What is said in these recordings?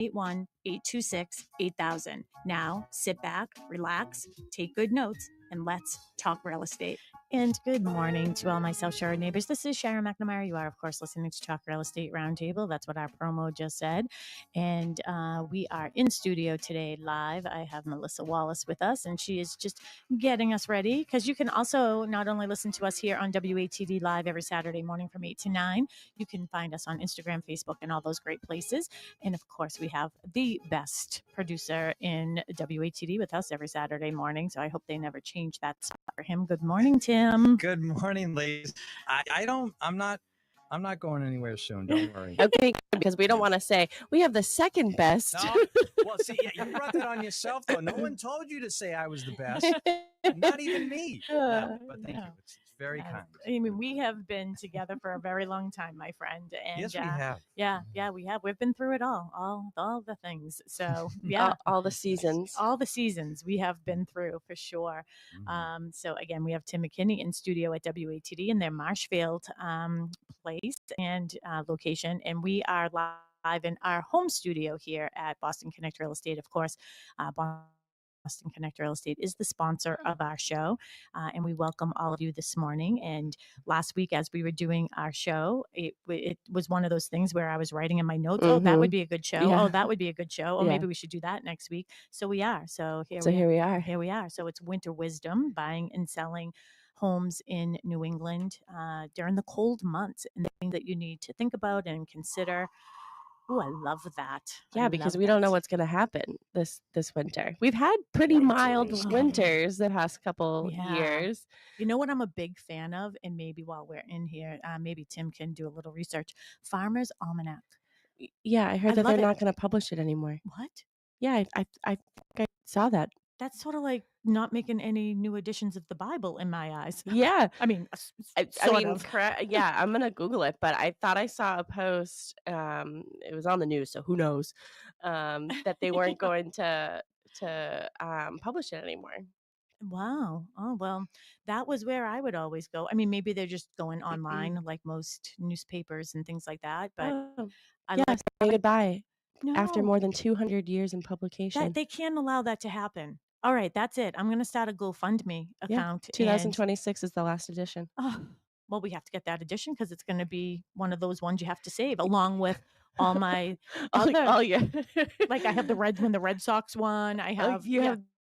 781-826-8000. Now, sit back, relax, take good notes, and let's talk real estate. And good morning to all my South Shore neighbors. This is Sharon McNamara. You are, of course, listening to Talk Real Estate Roundtable. That's what our promo just said. And we are in studio today live. I have Melissa Wallace with us, and she is just getting us ready, because you can also not only listen to us here on WATD Live every Saturday morning from 8 to 9, you can find us on Instagram, Facebook, and all those great places. And of course, we have the best producer in WATD with us every Saturday morning. So I hope they never change that spot for him. Good morning, Tim. Good morning, ladies. I'm not going anywhere soon. Don't worry. Okay, because we don't want to say we have the second best. No. Well, see, yeah, you brought that on yourself, though. No one told you to say I was the best. Not even me. No, but thank you. It's very kind. I mean, we have been together for a very long time, my friend. And yes, we have. Yeah, we have. We've been through it all the things. So yeah, all the seasons. All the seasons we have been through for sure. Mm-hmm. So again, we have Tim McKinney in studio at WATD in their Marshfield place and location, and we are live in our home studio here at Boston Connect Real Estate. Of course, Boston Connect Real Estate is the sponsor of our show, and we welcome all of you this morning. And last week, as we were doing our show, it was one of those things where I was writing in my notes, oh, that would be a good show. Yeah. Oh, that would be a good show. Oh, maybe we should do that next week. So we are. So here we are. Here we are. So it's winter wisdom, buying and selling homes in New England during the cold months, and the thing that you need to think about and consider. Oh, I love that. Yeah, because we don't know what's going to happen this winter. We've had pretty mild winters the past couple years. You know what I'm a big fan of? And maybe while we're in here, maybe Tim can do a little research. Farmer's Almanac. Yeah, I heard that they're not going to publish it anymore. What? Yeah, I think I saw that. That's sort of like not making any new editions of the Bible in my eyes. Yeah. I mean, yeah, I'm going to Google it, but I thought I saw a post, it was on the news, so who knows, that they weren't going to publish it anymore. Wow. Oh, well, that was where I would always go. I mean, maybe they're just going online like most newspapers and things like that, but say goodbye after more than 200 years in publication. They can't allow that to happen. All right, that's it. I'm going to start a GoFundMe account. 2026 is the last edition. Oh, well, we have to get that edition because it's going to be one of those ones you have to save, along with all my other. Like I have the Red Sox one. I have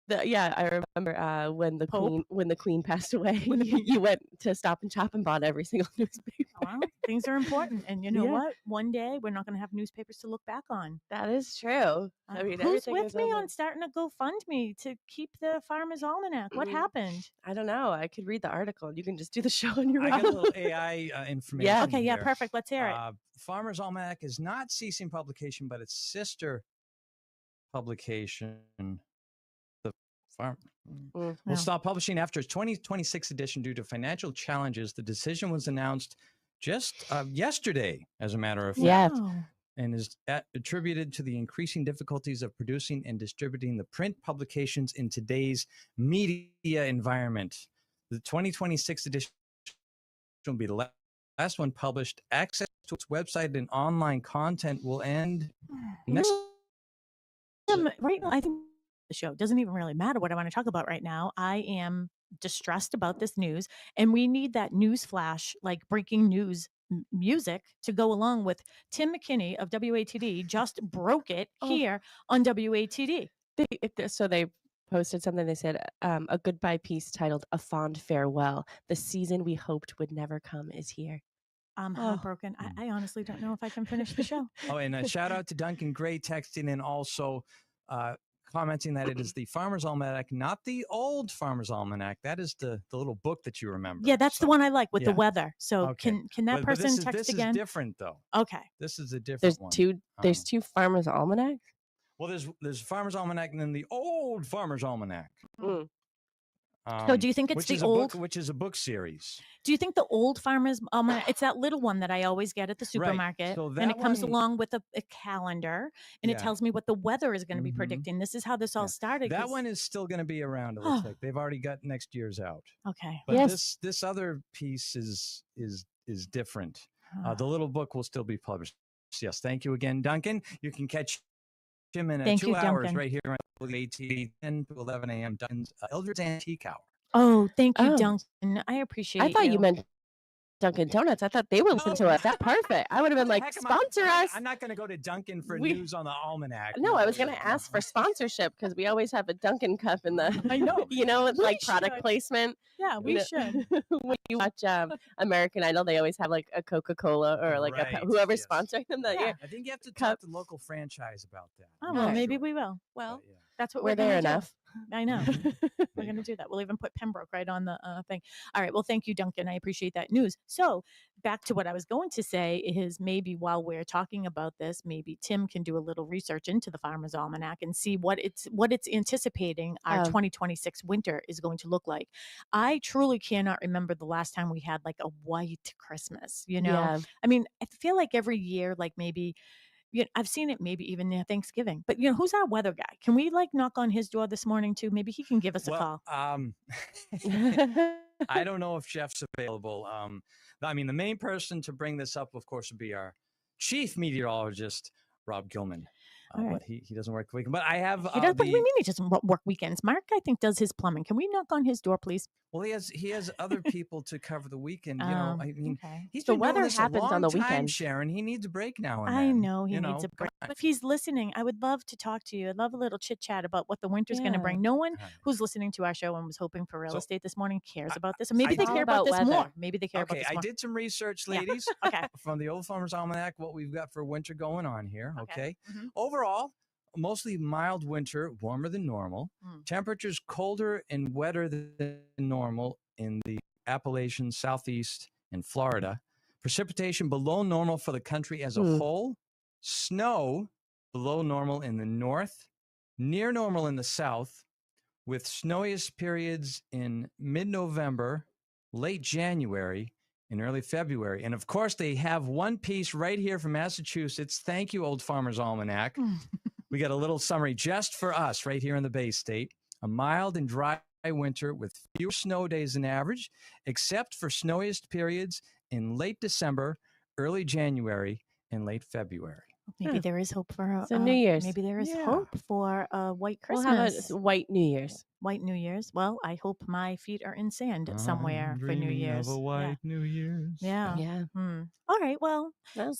I remember when the Queen passed away. You went to Stop and Shop and bought every single newspaper. Well, things are important, and you know what? One day we're not going to have newspapers to look back on. That is true. I mean, who's with me on starting a GoFundMe to keep the Farmer's Almanac? What happened? I don't know. I could read the article. You can just do the show on your own. I got a little AI information. Yeah. Okay. Here. Yeah. Perfect. Let's hear it. Farmer's Almanac is not ceasing publication, but its sister publication, the Farm, will stop publishing after its 2026 edition due to financial challenges. The decision was announced just yesterday, as a matter of fact, and is attributed to the increasing difficulties of producing and distributing the print publications in today's media environment. The 2026 edition will be the last one published. Access to its website and online content will end next. Right now, I think the show doesn't even really matter what I want to talk about right now. I am distressed about this news, and we need that news flash, like breaking news music, to go along with Tim McKinney of WATD just broke it here on WATD. So they posted something. They said a goodbye piece titled "A Fond Farewell. The season we hoped would never come is here." I'm heartbroken. I honestly don't know if I can finish the show. Oh, and a shout out to Duncan Gray texting in also commenting that it is the Farmer's Almanac, not the old Farmer's Almanac. That is the little book that you remember. Yeah, that's the one I like with the weather. So can that person text again? This is different, though. Okay. This is a different one. There's two Farmer's Almanacs? Well, there's Farmer's Almanac and then the old Farmer's Almanac. So do you think it's the old, which is a book series? Do you think the old Farmer's Almanac, it's that little one that I always get at the supermarket, so and it comes along with a calendar, and it tells me what the weather is going to be predicting. This is how this all started. That one is still going to be around. It looks like they've already got next year's out. Okay, but this other piece is different. The little book will still be published. Yes, thank you again, Duncan. You can catch in Thank 2 you, hours Duncan. right here on WATD, 10 to 11 a.m. Duncan's Eldred's Antique Hour. Oh, thank you, Oh, Duncan. I I appreciate thought you you. meant Dunkin' Donuts. I thought they were listening to us. That's perfect. I would have been like, Heck am sponsor us. I'm not going to go to Duncan for We- news on the almanac. No, I was going to ask for sponsorship because we always have a Dunkin' cup in the, I know. you know, with like We product should. placement. Yeah, we should. When you watch American Idol, they always have like a Coca-Cola or like Right, whoever's yes. sponsoring them that Yeah. year. I think you have to Cup. talk to the local franchise about that. Oh, I'm well, not maybe sure. we will. Well, But, yeah. that's what We're we're going there to do. enough. I know. We're going to do that. We'll even put Pembroke right on the thing. All right. Well, thank you, Duncan. I appreciate that news. So back to what I was going to say is maybe while we're talking about this, maybe Tim can do a little research into the Farmer's Almanac and see what it's anticipating our 2026 winter is going to look like. I truly cannot remember the last time we had like a white Christmas, you know? Yeah. I mean, I feel like every year, like maybe I've seen it maybe even near Thanksgiving. But who's our weather guy? Can we like knock on his door this morning too? Maybe he can give us a call. I don't know if Jeff's available. I mean, the main person to bring this up, of course, would be our chief meteorologist, Rob Gilman. All But he doesn't work the weekend. But I have He does, what do you mean he doesn't work weekends? Mark, I think, does his plumbing. Can we knock on his door, please? Well, he has other people to cover the weekend. I mean, okay. he's The been doing weather this a happens long on the time, weekend. Sharon. He needs a break now and I then. know he needs a break. But if he's listening, I would love to talk to you. I'd love a little chit chat about what the winter's going to bring. No one who's listening to our show and was hoping for real estate this morning cares about this. Or maybe they care about this more. Maybe they care about this more. I did some research, ladies. Okay. From the Old Farmer's Almanac, what we've got for winter going on here. Okay. Overall, mostly mild winter, warmer than normal. Temperatures colder and wetter than normal in the Appalachians, Southeast, and Florida. Precipitation below normal for the country as a whole. Snow below normal in the north, near normal in the south, with snowiest periods in mid-November, late January, and early February. And of course, they have one piece right here from Massachusetts. Thank you, Old Farmer's Almanac. We got a little summary just for us right here in the Bay State. A mild and dry winter with fewer snow days than average, except for snowiest periods in late December, early January, and late February. Maybe there is hope for New Year's. Maybe there is hope for a white Christmas. We'll have a white New Year's. White New Year's. Well, I hope my feet are in sand somewhere for New Year's. Of a white New Year's. Yeah. Yeah. All right. Well, so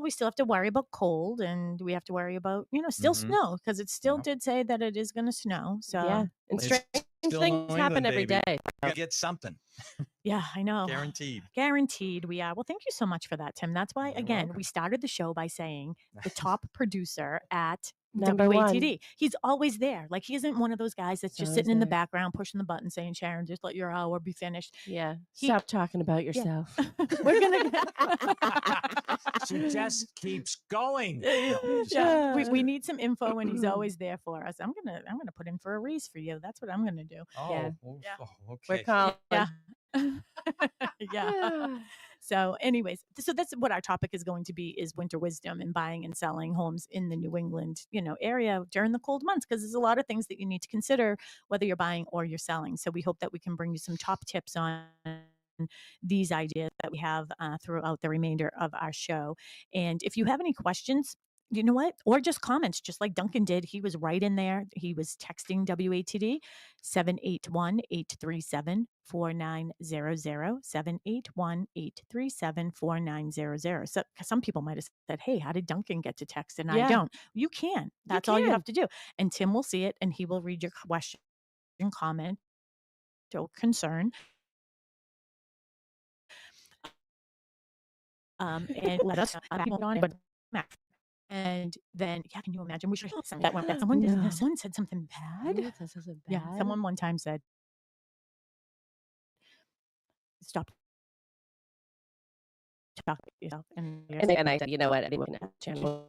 we still have to worry about cold, and we have to worry about still snow, because it still did say that it is going to snow. So yeah, and strange things happen every day. Get something. Yeah, I know. Guaranteed we are. Well, thank you so much for that, Tim. That's why, again, we started the show by saying the top producer at Number WATD. one. He's always there. Like, he isn't one of those guys that's just sitting in the background pushing the button saying, Sharon, just let your hour be finished. Yeah. Stop talking about yourself. We're going to... She just keeps going. We need some info, and he's always there for us. I'm gonna put in for a raise for you. That's what I'm gonna do. Okay. We're calling. Yeah. So anyways, so that's what our topic is going to be, is winter wisdom and buying and selling homes in the New England, area during the cold months, because there's a lot of things that you need to consider whether you're buying or you're selling. So we hope that we can bring you some top tips on these ideas that we have throughout the remainder of our show. And if you have any questions, you know what? Or just comments, just like Duncan did. He was right in there. He was texting WATD 781-837-4900, 781-837-4900. So some people might have said, hey, how did Duncan get to text and I don't? You can. That's all you have to do. And Tim will see it, and he will read your question, comment, or concern. And let us know on it. And then, can you imagine? We should have that one. Someone said something bad. Yeah, someone one time said, "Stop talking to yourself." And I said, you know what? Anyone can channel.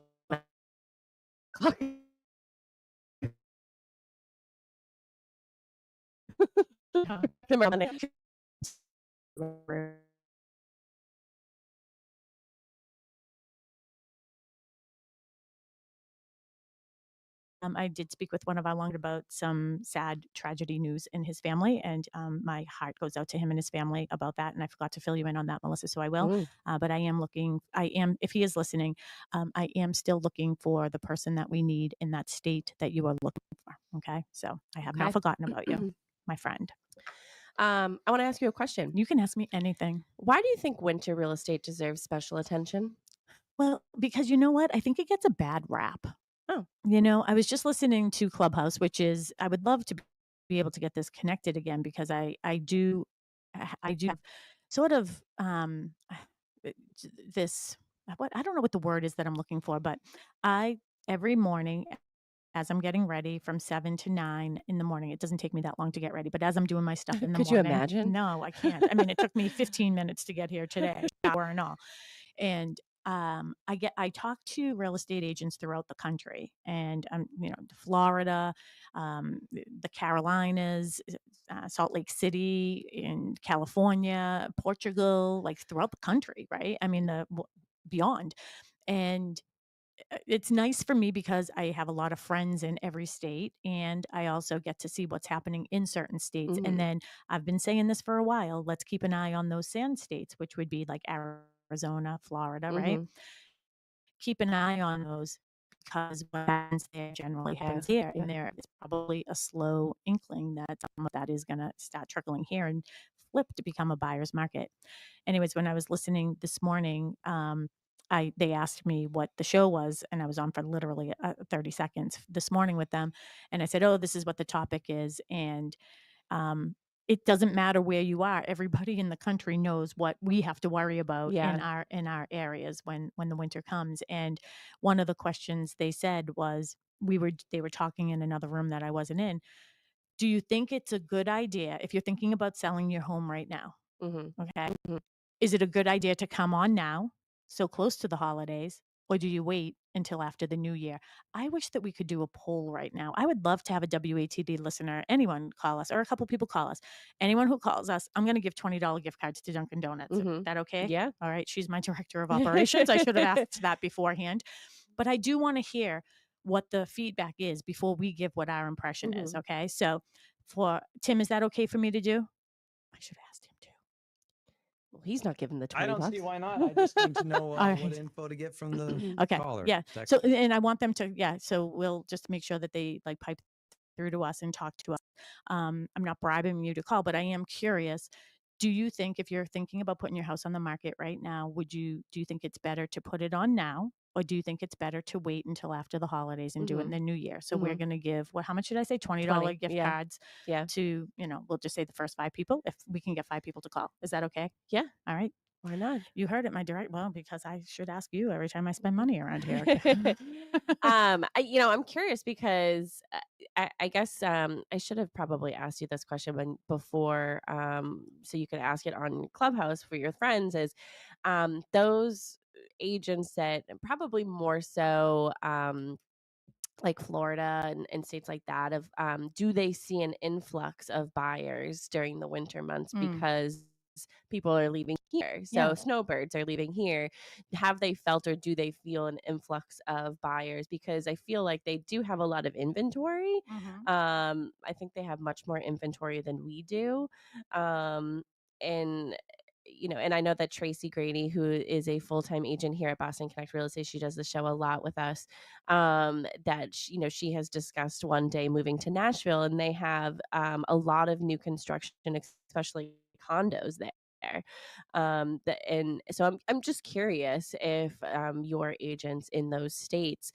I did speak with one of our long about some sad tragedy news in his family, and my heart goes out to him and his family about that. And I forgot to fill you in on that, Melissa, so I will. But if he is listening, I am still looking for the person that we need in that state that you are looking for. Okay, so I have not forgotten about you, my friend. I want to ask you a question. You can ask me anything. Why do you think winter real estate deserves special attention? Well, because you know what? I think it gets a bad rap. Oh. I was just listening to Clubhouse, which is, I would love to be able to get this connected again, because I do have sort of this, what, I don't know what the word is that I'm looking for, but every morning, as I'm getting ready from 7 to 9 in the morning, it doesn't take me that long to get ready, but as I'm doing my stuff in the Could morning. you imagine? No, I can't. I mean, it took me 15 minutes to get here today, shower and all. And I talk to real estate agents throughout the country, and Florida, the Carolinas, Salt Lake City, in California, Portugal, like throughout the country, right? I mean, beyond. And it's nice for me because I have a lot of friends in every state, and I also get to see what's happening in certain states. And then I've been saying this for a while, let's keep an eye on those sand states, which would be like Arizona, Florida, right? Keep an eye on those, because what happens there generally happens here. And there is probably a slow inkling that some of that is going to start trickling here and flip to become a buyer's market. Anyways, when I was listening this morning, they asked me what the show was, and I was on for literally 30 seconds this morning with them. And I said, oh, this is what the topic is. And it doesn't matter where you are. Everybody in the country knows what we have to worry about in our areas when the winter comes. And one of the questions they said was, they were talking in another room that I wasn't in. Do you think it's a good idea, if you're thinking about selling your home right now? Okay. Is it a good idea to come on now, so close to the holidays, or do you wait until after the new year? I wish that we could do a poll right now. I would love to have a WATD listener, anyone call us, or a couple people call us. Anyone who calls us, I'm going to give $20 gift cards to Dunkin' Donuts. Is that okay? Yeah. All right. She's my director of operations. I should have asked that beforehand. But I do want to hear what the feedback is before we give what our impression is. Okay. So for Tim, is that okay for me to do? I should have asked him too. Well, he's not giving the 20 I don't bucks. see why not. I just need to know what info to get from the caller. Yeah. So, and I want them to, so we'll just make sure that they like pipe through to us and talk to us. I'm not bribing you to call, but I am curious. Do you think, if you're thinking about putting your house on the market right now, do you think it's better to put it on now? Or do you think it's better to wait until after the holidays and do it in the new year? So we're going to give, how much did I say? $20 gift cards to, we'll just say the first 5 people, if we can get 5 people to call. Is that okay? Yeah. All right. Why not? You heard it, well, because I should ask you every time I spend money around here. I'm curious because I guess I should have probably asked you this question before, so you could ask it on Clubhouse for your friends, is those agents that probably more so like Florida and states like that, do they see an influx of buyers during the winter months because people are leaving here? So snowbirds are leaving here. Have they felt, or do they feel an influx of buyers? Because I feel like they do have a lot of inventory. I think they have much more inventory than we do. And I know that Tracy Grady, who is a full-time agent here at Boston Connect Real Estate, she does the show a lot with us, that she has discussed one day moving to Nashville, and they have a lot of new construction, especially condos there. And so I'm just curious if your agents in those states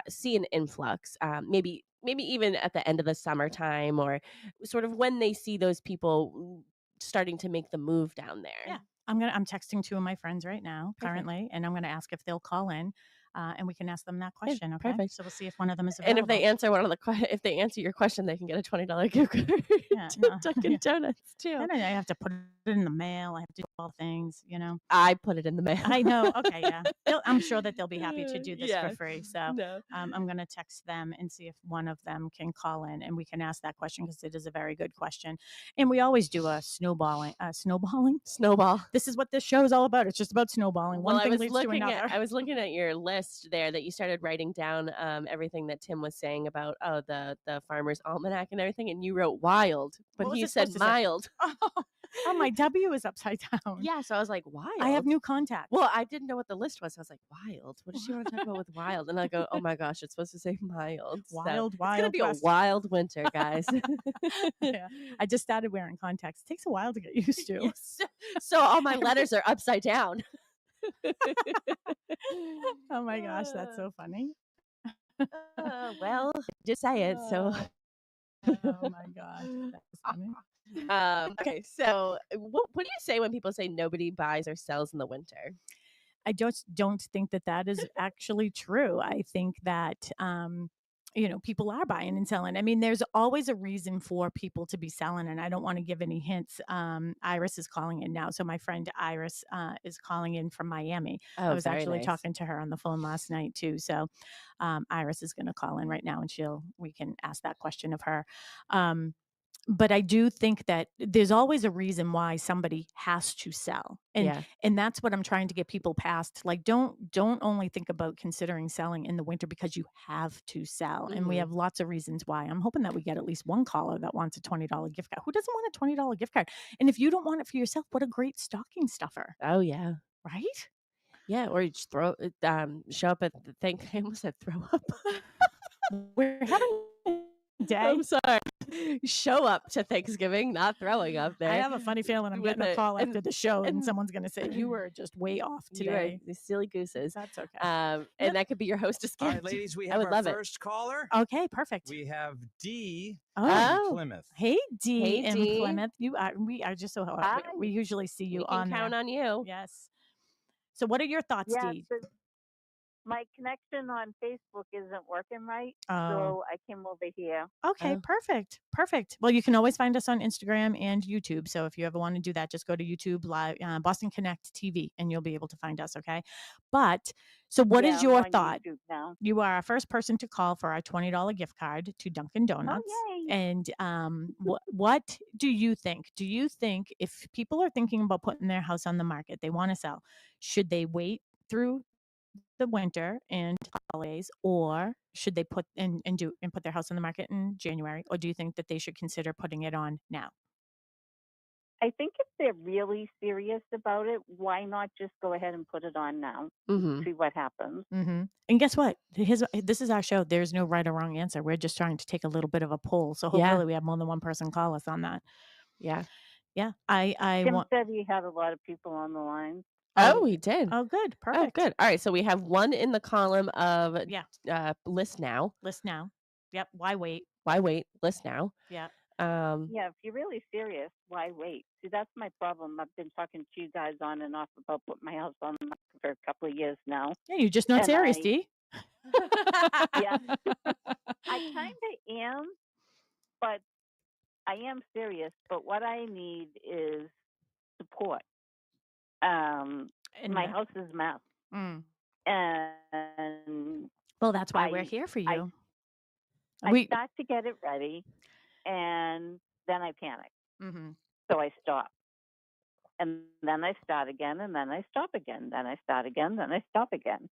see an influx, maybe even at the end of the summertime, or sort of when they see those people starting to make the move down there. Yeah. I'm texting 2 of my friends right now currently, and I'm going to ask if they'll call in, and we can ask them that question. Okay. Perfect. So we'll see if one of them is available. And if they answer if they answer your question, they can get a $20 gift card to Dunkin' Donuts too. And I have to put it in the mail. I have to do all things, you know. I put it in the mail. I know. Okay, yeah. I'm sure that they'll be happy to do this Yeah. for free. So No. I'm going to text them and see if one of them can call in and we can ask that question because it is a very good question. And we always do a snowballing. Snowball. This is what this show is all about. It's just about snowballing. Well, One thing leads to another. I was looking at your list there that you started writing down everything that Tim was saying about the Farmer's Almanac and everything, and you wrote wild, but What was he it said supposed to say? mild. Oh, my W is upside down. Yeah, so I was like, wild. I have new contacts. Well, I didn't know what the list was. I was like, wild. What does she want to talk about with wild? And I go, oh my gosh, it's supposed to say mild. Wild, It's gonna be west. a wild winter, guys. Yeah. I just started wearing contacts. It takes a while to get used to. Yes. So all my letters are upside down. Oh my gosh, that's so funny. Well, just say it. So. Oh my gosh, that's funny. Okay, so what do you say when people say nobody buys or sells in the winter? I just don't think that is actually true. I think that people are buying and selling. I mean, there's always a reason for people to be selling, and I don't want to give any hints. Iris is calling in now. So my friend Iris is calling in from Miami. I was actually talking to her on the phone last night too. So Iris is going to call in right now, and we can ask that question of her. But I do think that there's always a reason why somebody has to sell. And that's what I'm trying to get people past. Like, don't only think about considering selling in the winter because you have to sell. Mm-hmm. And we have lots of reasons why. I'm hoping that we get at least one caller that wants a $20 gift card. Who doesn't want a $20 gift card? And if you don't want it for yourself, what a great stocking stuffer. Oh, yeah. Right? Yeah, or you just show up at the thing. I almost said throw up. We're having a day. I'm sorry. Show up to Thanksgiving, not throwing up there. I have a funny feeling I'm getting a call after the show and someone's going to say, you were just way off today. You silly gooses. That's okay. And that could be your hostess gift. All right, ladies, we have our first caller. Okay, perfect. We have Dee in Plymouth. Hey, Dee in Plymouth. We are just so happy. We usually see you on there. Count on you. Yes. So what are your thoughts, Dee? My connection on Facebook isn't working right, so I came over here. Okay, perfect. Well, you can always find us on Instagram and YouTube. So if you ever want to do that, just go to YouTube Live, Boston Connect TV, and you'll be able to find us. Okay, but so what is your thought? You are our first person to call for our $20 gift card to Dunkin' Donuts. Oh, yay. And what do you think? Do you think if people are thinking about putting their house on the market, they want to sell, should they wait through the winter and holidays, or should they put their house on the market in January, or do you think that they should consider putting it on now? I think if they're really serious about it, why not just go ahead and put it on now? Mm-hmm. See what happens. Mm-hmm. And guess what? This is our show. There's no right or wrong answer. We're just trying to take a little bit of a poll. So hopefully we have more than one person call us on that. Yeah. Yeah. Tim said he had a lot of people on the line. Oh, he did. Oh, good. Perfect. Oh, good. All right. So we have one in the column of list now. List now. Yep. Why wait? List now. Yeah. Yeah. If you're really serious, why wait? See, that's my problem. I've been talking to you guys on and off about putting my house on the market for a couple of years now. Yeah, you're just not serious, Dee. Yeah. I kind of am, but I am serious. But what I need is support. My house is a mess. And well, that's why we're here for you. I start to get it ready, and then I panic. Mm-hmm. So I stop. And then I start again, and then I stop again. Then I start again, then I stop again.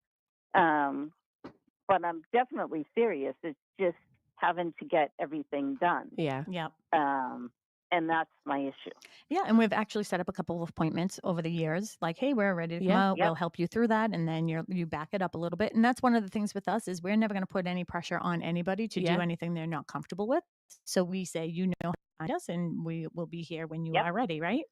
But I'm definitely serious. It's just having to get everything done. Yeah. Yep. And that's my issue. Yeah, and we've actually set up a couple of appointments over the years. Like, hey, we're ready to come out. We'll help you through that, and then you back it up a little bit. And that's one of the things with us is we're never going to put any pressure on anybody to do anything they're not comfortable with. So we say, you know, how to find us, and we will be here when you are ready, right?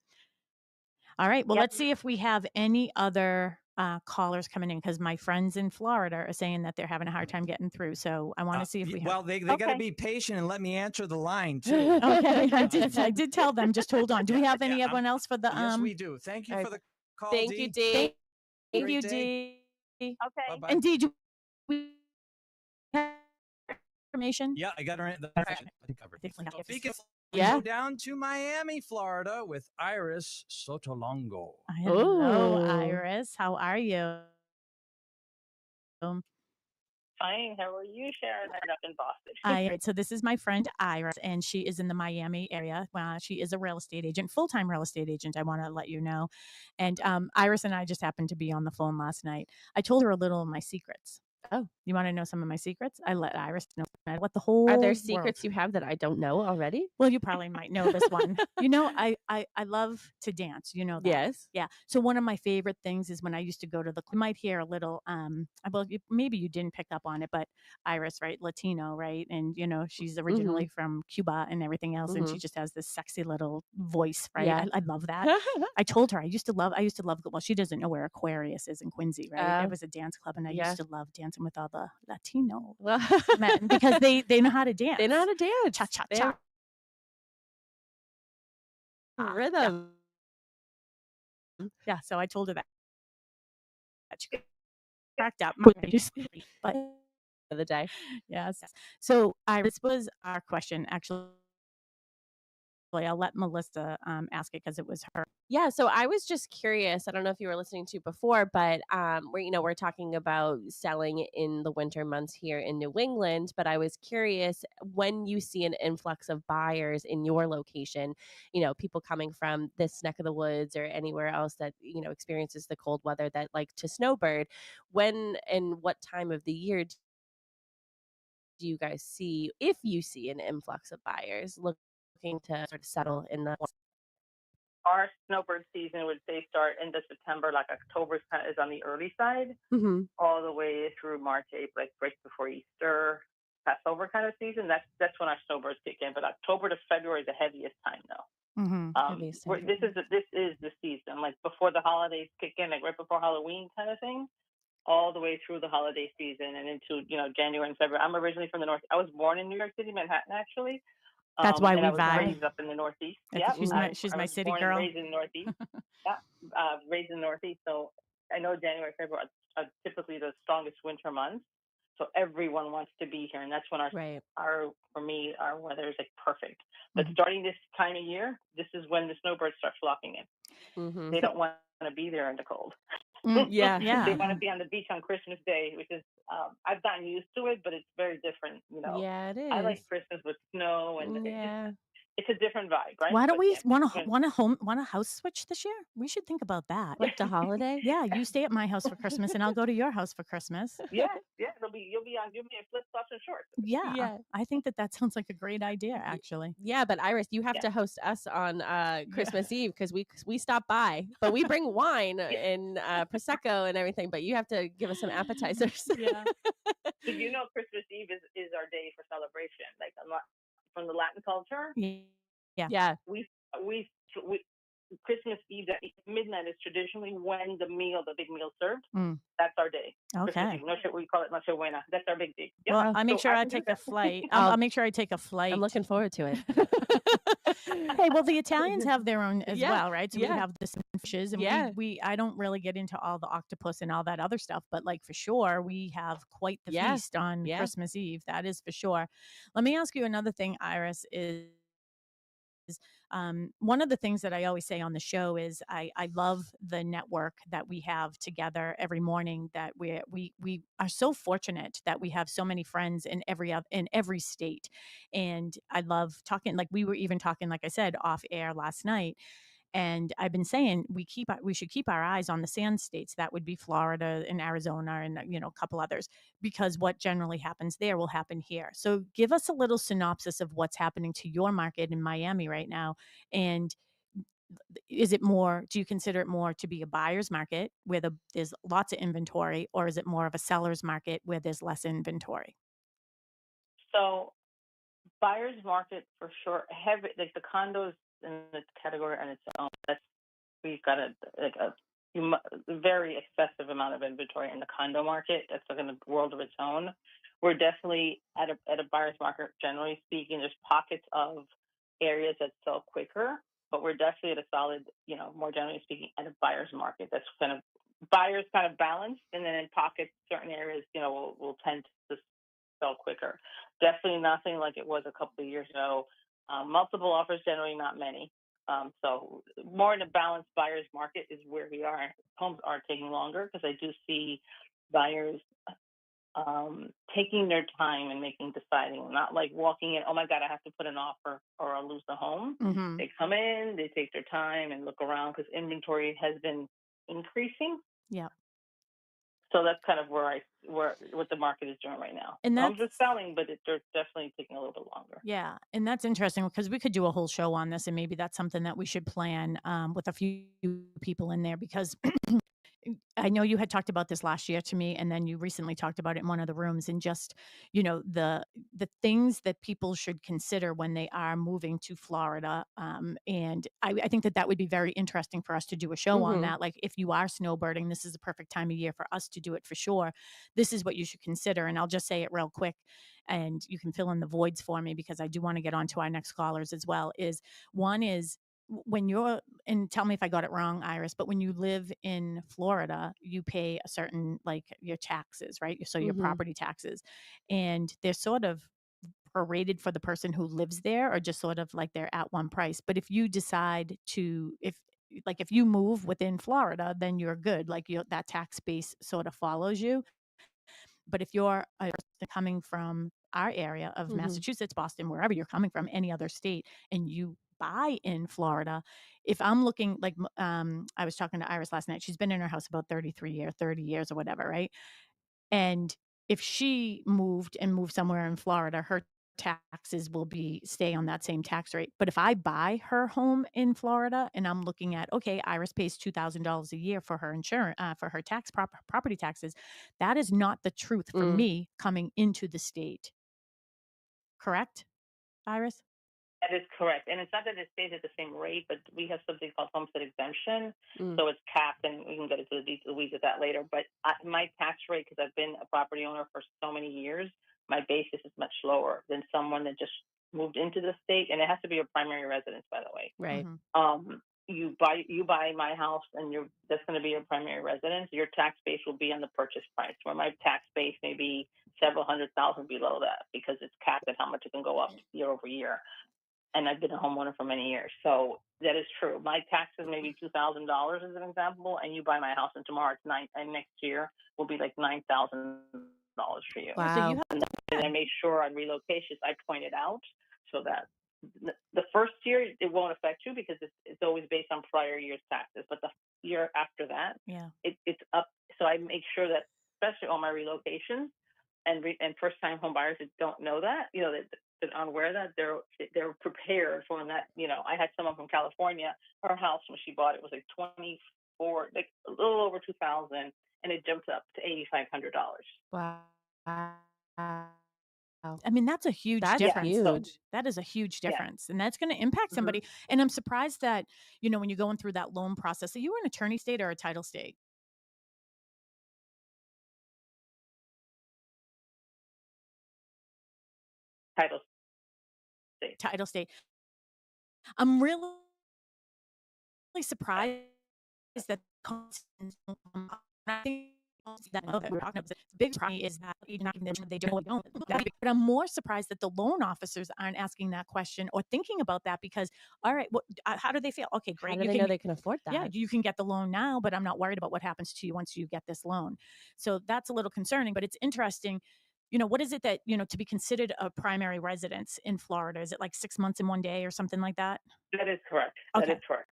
All right. Well, let's see if we have any other callers coming in, because my friends in Florida are saying that they're having a hard time getting through. So I want to see if we have. Well, they got to be patient and let me answer the line too. Okay, I did tell them. Just hold on. Do we have anyone else for the? Yes, we do. Thank you for the call. Thank you, Dee. Thank you, Dee. Okay. Bye-bye. And Dee, do we have information? Yeah, I got her. We go down to Miami, Florida with Iris Sotolongo. Hello, Iris. How are you? Fine. How are you, Sharon? I'm up in Boston. So this is my friend Iris, and she is in the Miami area. She is a real estate agent, full-time real estate agent, I want to let you know. And Iris and I just happened to be on the phone last night. I told her a little of my secrets. Oh, you want to know some of my secrets? I let Iris know what the whole Are there world. secrets you have that I don't know already? Well, you probably might know this one. I love to dance. You know that. Yes. Yeah. So one of my favorite things is when I used to go to you might hear a little, maybe you didn't pick up on it, but Iris, right? Latino, right? And, she's originally from Cuba and everything else. And she just has this sexy little voice, right? Yeah. I love that. I told her I used to love, well, she doesn't know where Aquarius is in Quincy, right? There was a dance club and I used to love dancing with all the Latino men because they know how to dance. They know how to dance. Cha-cha-cha. Rhythm. Yeah, so I told her that. She cracked up. But the day. Yes. So Iris was our question. Actually, I'll let Melissa ask it because it was her. Yeah, so I was just curious. I don't know if you were listening to before, but we're talking about selling in the winter months here in New England. But I was curious, when you see an influx of buyers in your location, people coming from this neck of the woods or anywhere else that experiences the cold weather that like to snowbird, when and what time of the year do you guys see, if you see an influx of buyers looking to sort of settle in the Our snowbird season would say start end of September, like October is on the early side, all the way through March, April, like right before Easter, Passover kind of season. That's when our snowbirds kick in. But October to February is the heaviest time, though. This is the season, like before the holidays kick in, like right before Halloween kind of thing, all the way through the holiday season and into January and February. I'm originally from the North. I was born in New York City, Manhattan, actually. That's why we I was vibe. raised up in the Northeast. Yeah, she's my city born girl. And raised in the Northeast. Raised in the Northeast. So I know January, February are typically the strongest winter months. So everyone wants to be here, and that's when our weather is like perfect. But starting this time of year, this is when the snowbirds start flocking in. They don't want to be there in the cold. Yeah. They want to be on the beach on Christmas Day, which is I've gotten used to it, but it's very different. Yeah, it is. I like Christmas with snow, and it's a different vibe, right? Why don't we want a house switch this year? We should think about that. Like the holiday? Yeah, you stay at my house for Christmas, and I'll go to your house for Christmas. Yeah. You'll be in flip flops and shorts. Yeah. I think that sounds like a great idea, actually. Yeah, but Iris, you have to host us on Christmas Eve because we stop by, but we bring wine and prosecco and everything. But you have to give us some appetizers. Yeah. So Christmas Eve is our day for celebration, like from the Latin culture. Yeah. We Christmas Eve at midnight is traditionally when the big meal served. That's our day. Okay. We call it Noche Buena. That's our big day. Yep. Well, I make sure I take a flight. I'll make sure I take a flight. I'm looking forward to it. Hey, well, the Italians have their own as well, right? So we have the fishes, and I don't really get into all the octopus and all that other stuff, but like for sure, we have quite the feast on Christmas Eve. That is for sure. Let me ask you another thing, Iris, is one of the things that I always say on the show is I love the network that we have together every morning, that we are so fortunate that we have so many friends in every state. And I love talking, like we were even talking, like I said, off air last night. And I've been saying we should keep our eyes on the sand states. That would be Florida and Arizona and a couple others, because what generally happens there will happen here. So give us a little synopsis of what's happening to your market in Miami right now. And do you consider it more to be a buyer's market where there's lots of inventory, or is it more of a seller's market where there's less inventory? So buyer's market for sure. Heavy, like the condos in the category on its own. We've got a very excessive amount of inventory in the condo market. That's like in a world of its own. We're definitely at a buyer's market, generally speaking. There's pockets of areas that sell quicker, but we're definitely at a solid, more generally speaking, at a buyer's market. That's kind of buyers kind of balanced, and then in pockets, certain areas, will tend to sell quicker. Definitely nothing like it was a couple of years ago Multiple offers, generally not many. So more in a balanced buyer's market is where we are. Homes are taking longer because I do see buyers taking their time and deciding, not like walking in, oh my God, I have to put an offer or I'll lose the home. Mm-hmm. They come in, they take their time and look around because inventory has been increasing. Yeah. So that's kind of what the market is doing right now. And homes are selling, but they're definitely taking a little bit longer. Yeah. And that's interesting because we could do a whole show on this, and maybe that's something that we should plan with a few people in there, because I know you had talked about this last year to me, and then you recently talked about it in one of the rooms, and just, the things that people should consider when they are moving to Florida. And I think that would be very interesting for us to do a show on that. Like, if you are snowbirding, this is the perfect time of year for us to do it for sure. This is what you should consider. And I'll just say it real quick, and you can fill in the voids for me, because I do want to get on to our next callers as well. One is, when you're, and tell me if I got it wrong, Iris, but when you live in Florida, you pay a certain, like, your taxes, right? So your property taxes, and they're sort of prorated for the person who lives there, or just sort of like they're at one price. But if you decide to, if you move within Florida, then you're good. Like, that tax base sort of follows you. But if you're a person coming from our area of Massachusetts, Boston, wherever you're coming from, any other state, and you buy in Florida, if I'm looking, like, I was talking to Iris last night, she's been in her house about 30 years or whatever, right? And if she moved somewhere in Florida, her taxes will stay on that same tax rate. But if I buy her home in Florida, and I'm looking at, okay, Iris pays $2,000 a year for her insurance, for her property taxes, that is not the truth for me coming into the state. Correct, Iris? That is correct. And it's not that it stays at the same rate, but we have something called homestead exemption. So it's capped, and we can get into the weeds of that later. But my tax rate, because I've been a property owner for so many years, my basis is much lower than someone that just moved into the state. And it has to be a primary residence, by the way. Right. You buy my house, and that's going to be your primary residence. Your tax base will be on the purchase price, where my tax base may be several $100,000 below that, because it's capped at how much it can go up year over year. And I've been a homeowner for many years. So that is true. My taxes may be $2,000 as an example, and you buy my house, and tomorrow it's and next year will be like $9,000 for you. Wow. And I made sure on relocations I pointed out, so that the first year it won't affect you, because it's always based on prior year's taxes. But the year after that, it's up. So I make sure that, especially on my relocations, and first-time home buyers that don't know that, that aren't aware of that, they're prepared for that. I had someone from California. Her house, when she bought it, was like 24, like a little over 2,000, and it jumped up to $8,500. Wow. I mean, that's a huge difference. Huge. That is a huge difference. And that's going to impact somebody. And I'm surprised that, when you're going through that loan process, are you an attorney state or a title state? Title state. I'm really surprised that I think that the big problem is that they don't. But I'm more surprised that the loan officers aren't asking that question or thinking about that, because, all right, how do they feel? Okay, great. How do they know they can afford that? Yeah, you can get the loan now, but I'm not worried about what happens to you once you get this loan. So that's a little concerning, but it's interesting. What is it that, to be considered a primary residence in Florida? Is it like 6 months in one day or something like that? That is correct. Okay. That is correct.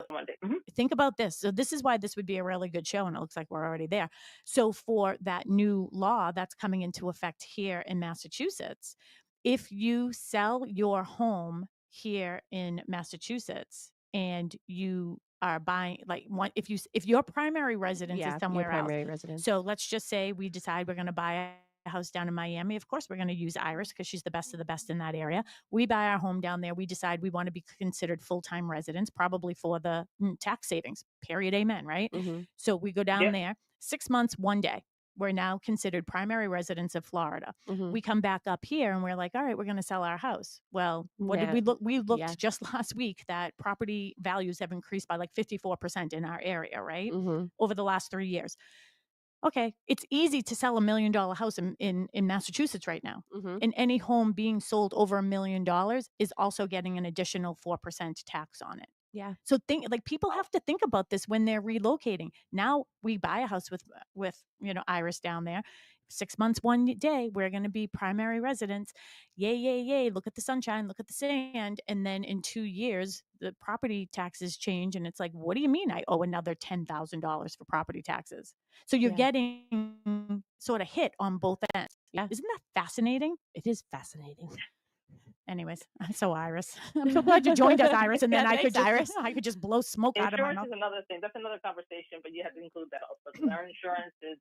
One day. Think about this. So this is why this would be a really good show, and it looks like we're already there. So for that new law that's coming into effect here in Massachusetts, if you sell your home here in Massachusetts and you are buying, like, if your primary residence is somewhere else. Residence. So let's just say we decide we're going to buy a house down in Miami. Of course, we're going to use Iris because she's the best of the best in that area. We buy our home down there. We decide we want to be considered full-time residents, probably for the tax savings. Period. Amen. Right? So we go down there, 6 months, one day. We're now considered primary residents of Florida. We come back up here and we're like, all right, we're going to sell our house. Well, what did we look? We looked just last week that property values have increased by like 54% in our area, right? Over the last 3 years. Okay, it's easy to sell $1 million house in Massachusetts right now. And any home being sold over $1 million is also getting an additional 4% tax on it. Yeah. So people have to think about this when they're relocating. Now we buy a house with Iris down there. 6 months, 1 day, we're going to be primary residents. Yay, yay, yay. Look at the sunshine, look at the sand. And then in 2 years, the property taxes change. And it's like, what do you mean I owe another $10,000 for property taxes? So you're getting sort of hit on both ends. Yeah. Isn't that fascinating? It is fascinating. Anyways, so Iris, I'm so glad you joined us, Iris, and then I could just blow smoke out of my mouth. Insurance is another thing. That's another conversation, but you have to include that also. Our insurance is,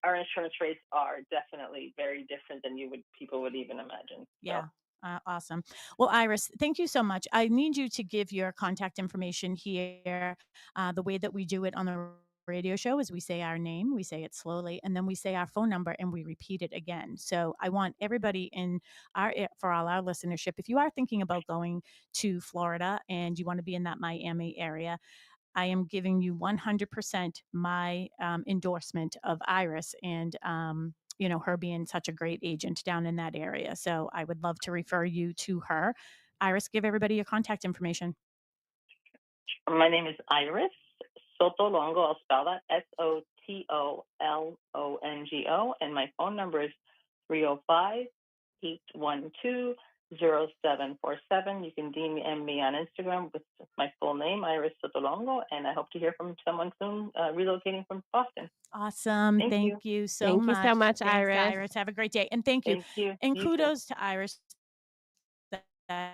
our insurance rates are definitely very different than people would even imagine. Yeah. Awesome. Well, Iris, thank you so much. I need you to give your contact information here. The way that we do it on the radio show is we say our name, we say it slowly, and then we say our phone number and we repeat it again. So I want everybody for all our listenership, if you are thinking about going to Florida and you want to be in that Miami area, I am giving you 100% my endorsement of Iris and her being such a great agent down in that area. So I would love to refer you to her. Iris, give everybody your contact information. My name is Iris Sotolongo. I'll spell that Sotolongo, and my phone number is 305-812-0747. You can DM me on Instagram with my full name, Iris Sotolongo, and I hope to hear from someone soon relocating from Boston. Awesome. Thank you so much. Thank you so much, Thanks, Iris. Iris. Have a great day. And thank you. Thank you. And kudos to Iris. I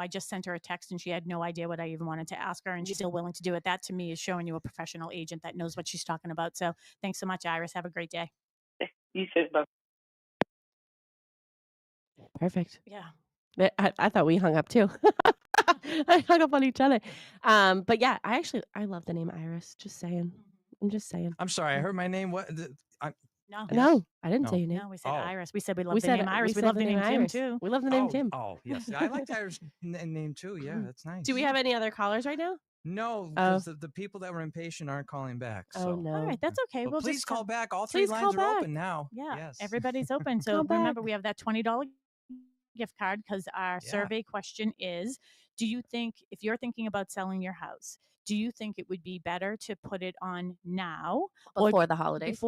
just sent her a text and she had no idea what I even wanted to ask her, and she's still willing to do it. That to me is showing you a professional agent that knows what she's talking about. So thanks so much, Iris. Have a great day. You too. Bye. Perfect. Yeah. I thought we hung up too. I hung up on each other. But yeah, I love the name Iris. Just saying. I'm just saying. I'm sorry. I heard my name. What? No, I didn't say your name. No, we said Iris. We said we love the name Iris. We love the name Tim too. We love the name Tim. Oh, yes. I like the Irish name too. Yeah, that's nice. Do we have any other callers right now? No, because the people that were impatient aren't calling back. So. Oh, no. All right, that's okay. But We'll please just call back. All three lines are open now. Yeah, yes. Everybody's open. So remember, we have that $20 gift card because our survey question is, do you think, if you're thinking about selling your house, do you think it would be better to put it on now before the holidays?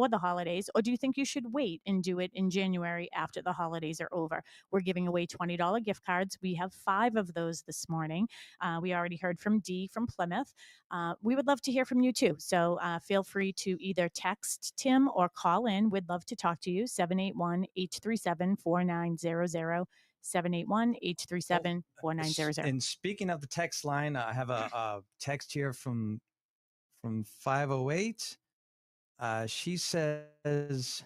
Or do you think you should wait and do it in January after the holidays are over? We're giving away $20 gift cards. We have 5 of those this morning. We already heard from Dee from Plymouth. We would love to hear from you too. So feel free to either text Tim or call in. We'd love to talk to you. 781-837-4900. 781-837-4900. And speaking of the text line, I have a text here from 508. She says,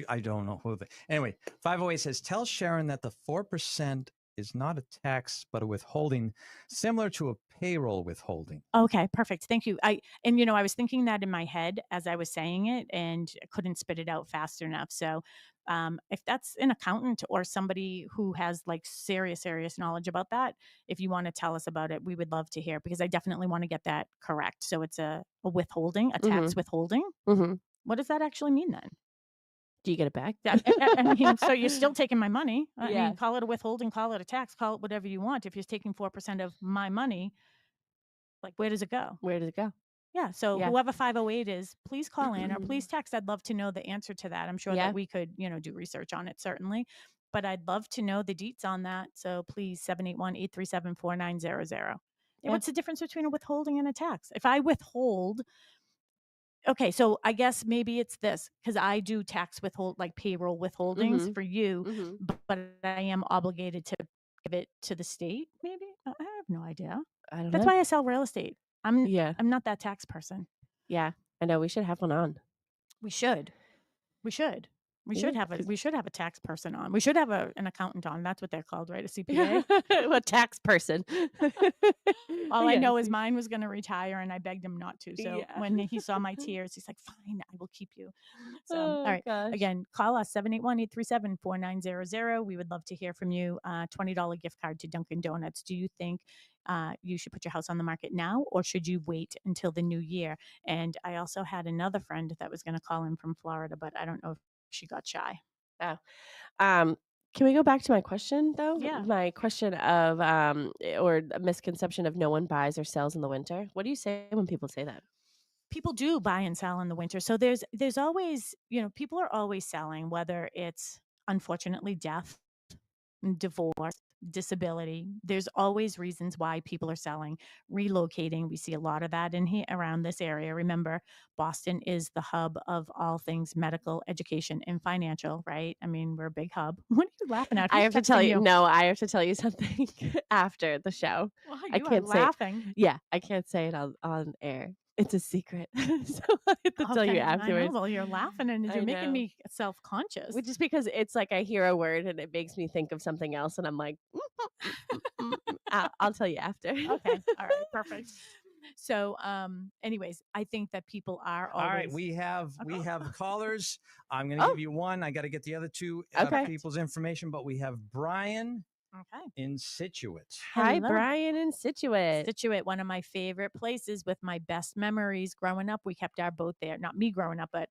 I don't know who they. Anyway, 508 says, tell Sharon that the 4% is not a tax, but a withholding similar to a payroll withholding. Okay, perfect. Thank you. I was thinking that in my head as I was saying it and couldn't spit it out fast enough. So if that's an accountant or somebody who has like serious knowledge about that, if you want to tell us about it, we would love to hear, because I definitely want to get that correct. So it's a withholding, a tax withholding. Mm-hmm. What does that actually mean then? Do you get it back? I mean, so you're still taking my money. I mean, call it a withholding, call it a tax, call it whatever you want. If you're taking 4% of my money, like, where does it go? Yeah. So whoever 508 is, please call in or please text. I'd love to know the answer to that. I'm sure that we could, do research on it, certainly. But I'd love to know the deets on that. So please, 781-837-4900. Yeah. What's the difference between a withholding and a tax? If I withhold, okay, so I guess maybe it's this, because I do tax like payroll withholdings for you, but I am obligated to give it to the state, maybe? I have no idea. I don't know. That's why I sell real estate. I'm not that tax person. Yeah, I know. We should have one on. We should. We should have a tax person on. We should have an accountant on. That's what they're called, right? A CPA. A tax person. All I know is mine was going to retire, and I begged him not to. So when he saw my tears, he's like, "Fine, I will keep you." So all right, again, call us 781-837-4900. We would love to hear from you. $20 gift card to Dunkin' Donuts. Do you think you should put your house on the market now, or should you wait until the new year? And I also had another friend that was going to call in from Florida, but I don't know if she got shy. Oh, can we go back to my question though? Yeah. My question of or a misconception of no one buys or sells in the winter. What do you say when people say that? People do buy and sell in the winter. So there's always, people are always selling, whether it's unfortunately death, divorce, disability. There's always reasons why people are selling, relocating. We see a lot of that in here around this area. Remember, Boston is the hub of all things medical, education, and financial, right? I mean, we're a big hub. What are you laughing at? I have to tell you. No, I have to tell you something after the show. Well, I can't say laughing. Yeah, I can't say it on air. It's a secret. So I have to tell you afterwards. I know. Well, you're laughing and you're making me self-conscious. Which is because it's like I hear a word and it makes me think of something else. And I'm like, I'll tell you after. Okay. All right. Perfect. So, anyways, I think that people are always... All right. We have callers. I'm going to give you one. I got to get the other two people's information, but we have Brian. Okay. In Scituate. Hi, Brian in Scituate. Scituate, one of my favorite places with my best memories growing up. We kept our boat there. Not me growing up, but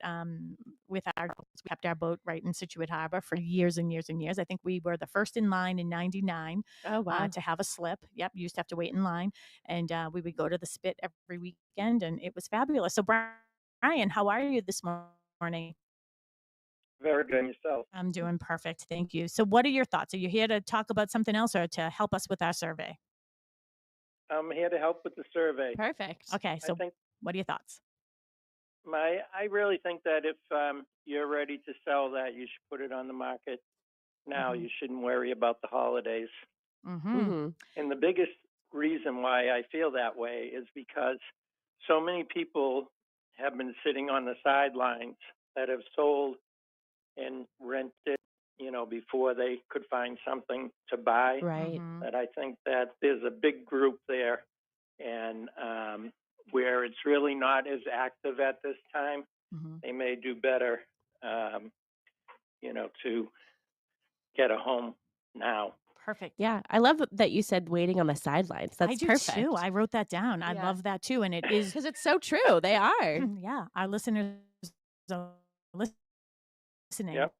we kept our boat right in Scituate Harbor for years and years and years. I think we were the first in line in 99 to have a slip. Yep, you used to have to wait in line. And we would go to the Spit every weekend, and it was fabulous. So, Brian, how are you this morning? Very good. Yourself? I'm doing perfect. Thank you. So what are your thoughts? Are you here to talk about something else or to help us with our survey? I'm here to help with the survey. Perfect. Okay. So what are your thoughts? I really think that if you're ready to sell that, you should put it on the market now. You shouldn't worry about the holidays. And the biggest reason why I feel that way is because so many people have been sitting on the sidelines that have sold and rented, before they could find something to buy. Right. But I think that there's a big group there, and where it's really not as active at this time, they may do better, to get a home now. Perfect. Yeah. I love that you said waiting on the sidelines. That's perfect. I do too. I wrote that down. I love that too. And it is because it's so true. They are. Yeah. Our listeners are listening. Yep.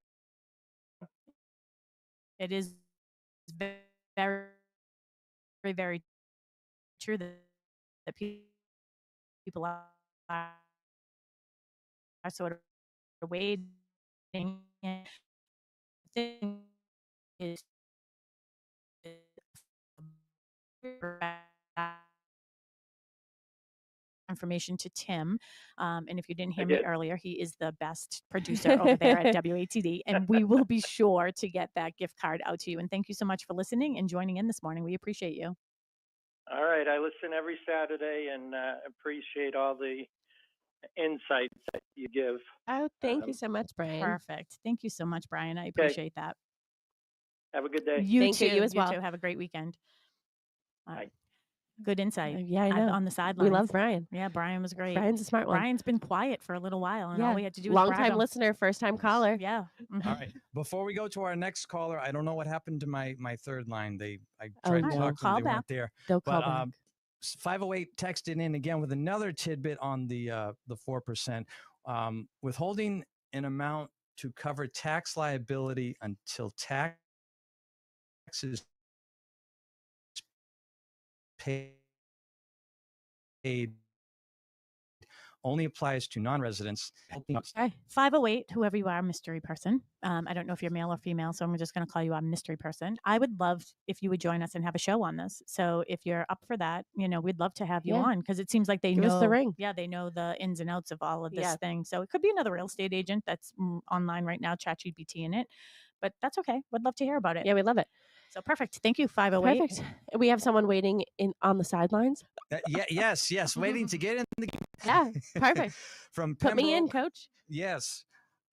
It is very, very, very true that people are sort of waiting. Is information to Tim. And if you didn't hear me earlier, he is the best producer over there at WATD. And we will be sure to get that gift card out to you. And thank you so much for listening and joining in this morning. We appreciate you. All right. I listen every Saturday and appreciate all the insights that you give. Oh, thank you so much, Brian. Perfect. Thank you so much, Brian. I appreciate that. Have a good day. Thank you. You as well. You too. Have a great weekend. Bye. Good insight. Yeah, I know. On the sidelines. We love Brian. Yeah, Brian was great. Brian's a smart one. Brian's been quiet for a little while, and all we had to do was long-time listener, first-time caller. Yeah. All right. Before we go to our next caller, I don't know what happened to my third line. I tried to talk to them. They weren't there. They'll call back. 508 texted in again with another tidbit on the 4%. Withholding an amount to cover tax liability until taxes paid only applies to non-residents. Okay. 508, whoever you are, mystery person. I don't know if you're male or female, so I'm just going to call you a mystery person. I would love if you would join us and have a show on this. So if you're up for that, we'd love to have you on because it seems like they know us the ring. Yeah, they know the ins and outs of all of this thing. So it could be another real estate agent that's online right now, ChatGPT in it. But that's okay. Would love to hear about it. Yeah, we love it. So perfect. Thank you, 508. Perfect. We have someone waiting on the sidelines. Yes. Waiting to get in the Yeah, perfect. From Put me in, Pembroke. coach. Yes.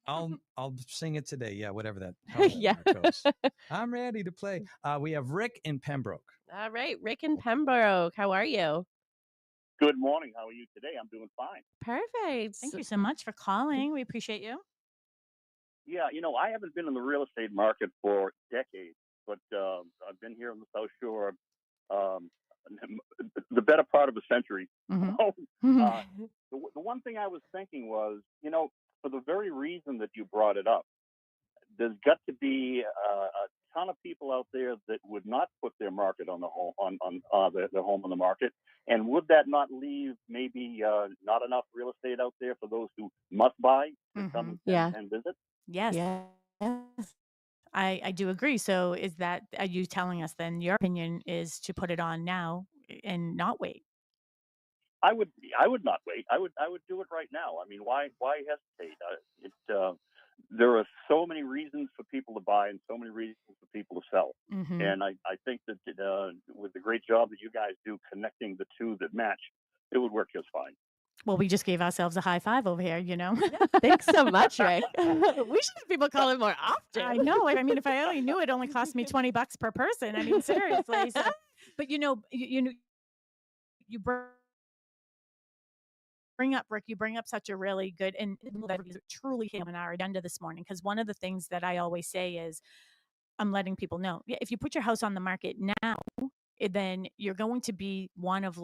I'll sing it today. Yeah, whatever that Yeah. goes. I'm ready to play. We have Rick in Pembroke. All right, Rick in Pembroke. How are you? Good morning. How are you today? I'm doing fine. Perfect. Thank you so much for calling. We appreciate you. Yeah, I haven't been in the real estate market for decades, but I've been here on the South Shore um, the better part of a century. Mm-hmm. The one thing I was thinking was, for the very reason that you brought it up, there's got to be a ton of people out there that would not put their market on the home their home on the market, and would that not leave maybe not enough real estate out there for those who must buy to come and visit? Yes. Yes. I do agree. So are you telling us then your opinion is to put it on now and not wait? I would not wait. I would do it right now. I mean, why hesitate? There are so many reasons for people to buy and so many reasons for people to sell. Mm-hmm. And I think that with the great job that you guys do connecting the two that match, it would work just fine. Well, we just gave ourselves a high five over here, Thanks so much, Rick. We should have people call it more often. I know. I mean, if I only knew it only cost me $20 per person. I mean, seriously. So, but you bring up, Rick, you bring up such a really good, and that is truly came on our agenda this morning, because one of the things that I always say is I'm letting people know, if you put your house on the market now, then you're going to be one of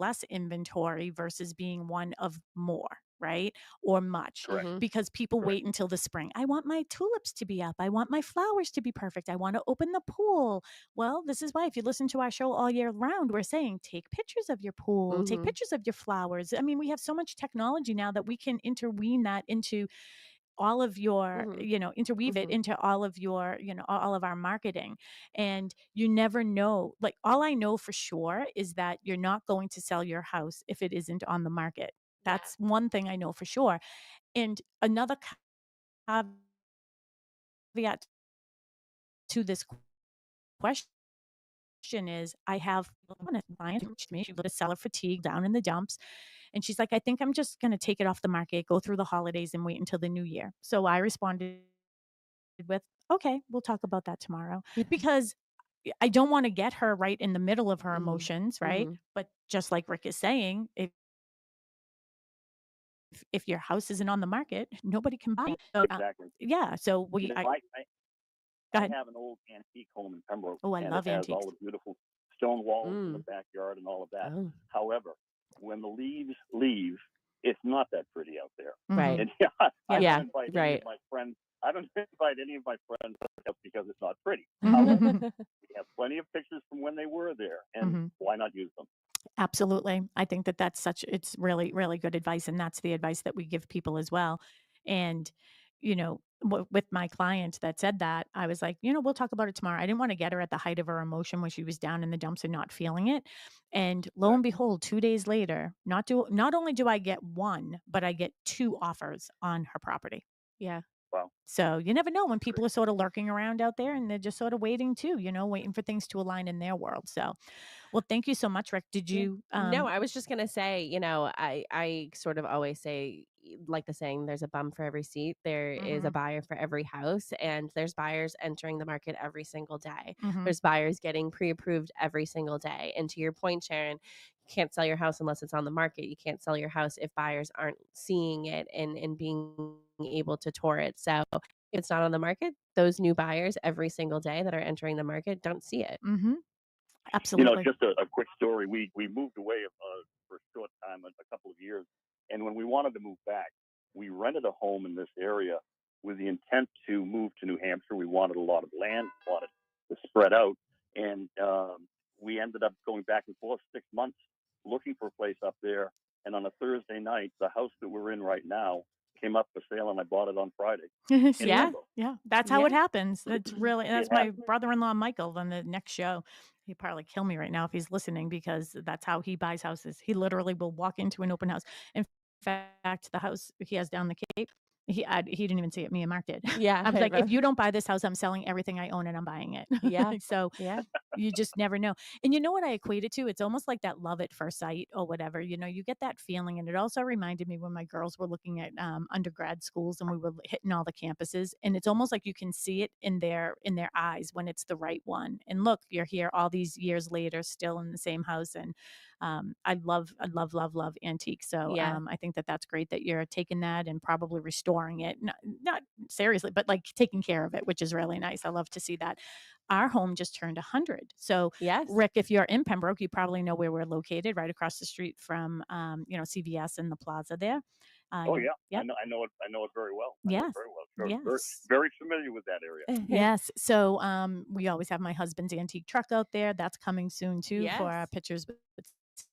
less inventory versus being one of more, right? Or much. Correct. Because people wait until the spring. I want my tulips to be up. I want my flowers to be perfect. I want to open the pool. Well, this is why if you listen to our show all year round, we're saying take pictures of your pool, take pictures of your flowers. I mean, we have so much technology now that we can interweave that into all of your, interweave it into all of your, all of our marketing. And you never know, like all I know for sure is that you're not going to sell your house if it isn't on the market. That's one thing I know for sure. And another caveat to this question is I have a client who reached me, she let a seller fatigue down in the dumps. And she's like, I think I'm just going to take it off the market, go through the holidays and wait until the new year. So I responded with, okay, we'll talk about that tomorrow, because I don't want to get her right in the middle of her emotions, right? But just like Rick is saying, if your house isn't on the market, nobody can buy it. So, Exactly. So go ahead. I have an old antique home in Pembroke. Oh, I love it has antiques. all the beautiful stone walls in the backyard and all of that. Oh. However, when the leaves leave, it's not that pretty out there. Right. And I don't invite any of my friends. I don't invite any of my friends because it's not pretty. However, we have plenty of pictures from when they were there, and why not use them? Absolutely. I think it's really, really good advice. And that's the advice that we give people as well. And, with my client that said that, I was like, we'll talk about it tomorrow. I didn't want to get her at the height of her emotion when she was down in the dumps and not feeling it. And lo and behold, 2 days later, not only do I get one, but I get 2 offers on her property. Yeah. Wow. So you never know when people are sort of lurking around out there and they're just sort of waiting too, waiting for things to align in their world. So, well, thank you so much, Rick. Did you? No, I was just going to say, I sort of always say, like the saying, there's a bum for every seat. There is a buyer for every house, and there's buyers entering the market every single day. There's buyers getting pre-approved every single day. And to your point, Sharon, you can't sell your house unless it's on the market. You can't sell your house if buyers aren't seeing it and being able to tour it. So if it's not on the market, those new buyers every single day that are entering the market don't see it. Absolutely. Just a quick story. We moved away for a short time, a couple of years. And when we wanted to move back, we rented a home in this area with the intent to move to New Hampshire. We wanted a lot of land, wanted to spread out. And we ended up going back and forth 6 months looking for a place up there. And on a Thursday night, the house that we're in right now came up for sale, and I bought it on Friday. Yeah. That's how it happens. That's my brother-in-law, Michael, on the next show. He'd probably kill me right now if he's listening, because that's how he buys houses. He literally will walk into an open house. In fact, the house he has down the Cape, he didn't even see it. Me and Mark did. Yeah. I was like, if you don't buy this house, I'm selling everything I own and I'm buying it. Yeah. So, You just never know. And you know what I equate it to? It's almost like that love at first sight or whatever. You get that feeling. And it also reminded me when my girls were looking at undergrad schools and we were hitting all the campuses. And it's almost like you can see it in their eyes when it's the right one. And look, you're here all these years later, still in the same house. And I love antiques. So I think that's great that you're taking that and probably restoring it. Not seriously, but like taking care of it, which is really nice. I love to see that. Our home just turned 100. So Rick, if you're in Pembroke, you probably know where we're located, right across the street from, CVS and the plaza there. Oh yeah, yep. I know it very well. Yes, very well. Sure. Yes, very familiar with that area. Yes. So we always have my husband's antique truck out there. That's coming soon too for our pictures with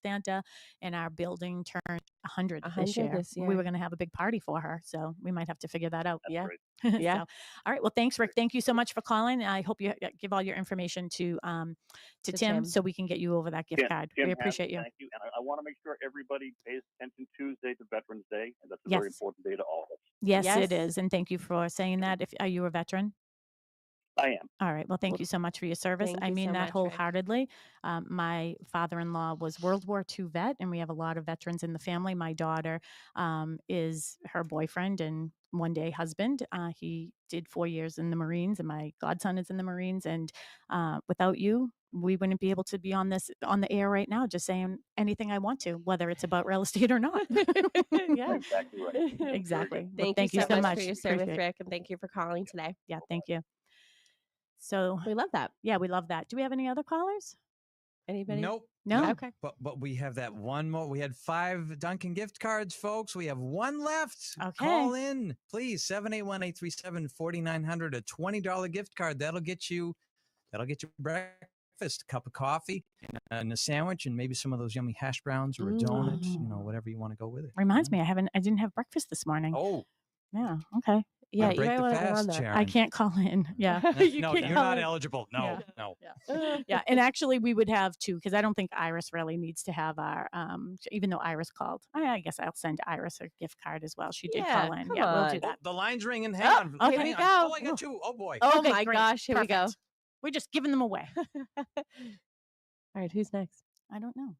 Santa, and our building turned 100 this year. We were going to have a big party for her, so we might have to figure that out. That's great. So, all right. Well, thanks, Rick. Thank you so much for calling. I hope you give all your information to Tim so we can get you over that gift card. Tim we appreciate you. Thank you. And I want to make sure everybody pays attention Tuesday to Veterans Day, and that's a very important day to all of us. Yes, it is. And thank you for saying that. Are you a veteran? I am. All right. Well, thank you so much for your service. I mean that wholeheartedly. My father-in-law was World War II vet, and we have a lot of veterans in the family. My daughter is her boyfriend and one day husband. He did 4 years in the Marines, and my godson is in the Marines. And without you, we wouldn't be able to be on the air right now, just saying anything I want to, whether it's about real estate or not. Exactly right. Exactly. Thank you so much for your service, Rick, and thank you for calling today. Yeah, thank you. So we love that. Yeah, we love that. Do we have any other callers? Anybody? Nope. No. Okay. But we have that one more. We had 5 Dunkin' gift cards, folks. We have one left. Okay. Call in, please. 781-837-4900. A $20 gift card. That'll get you breakfast, a cup of coffee, and a sandwich, and maybe some of those yummy hash browns or a donut. Whatever you want to go with it. Reminds me, I didn't have breakfast this morning. Oh. Yeah. Okay. Yeah, break the fast, Sharon. I can't call in. Yeah. You're not eligible. No. Yeah. And actually we would have 2, because I don't think Iris really needs to have our, even though Iris called. I guess I'll send Iris a gift card as well. She did call in. Yeah, we'll do that. The line's ringing. Hang on. Here we go. Oh, I got 2. Oh, boy. Oh, okay, my gosh. Here we go. We're just giving them away. All right. Who's next? I don't know.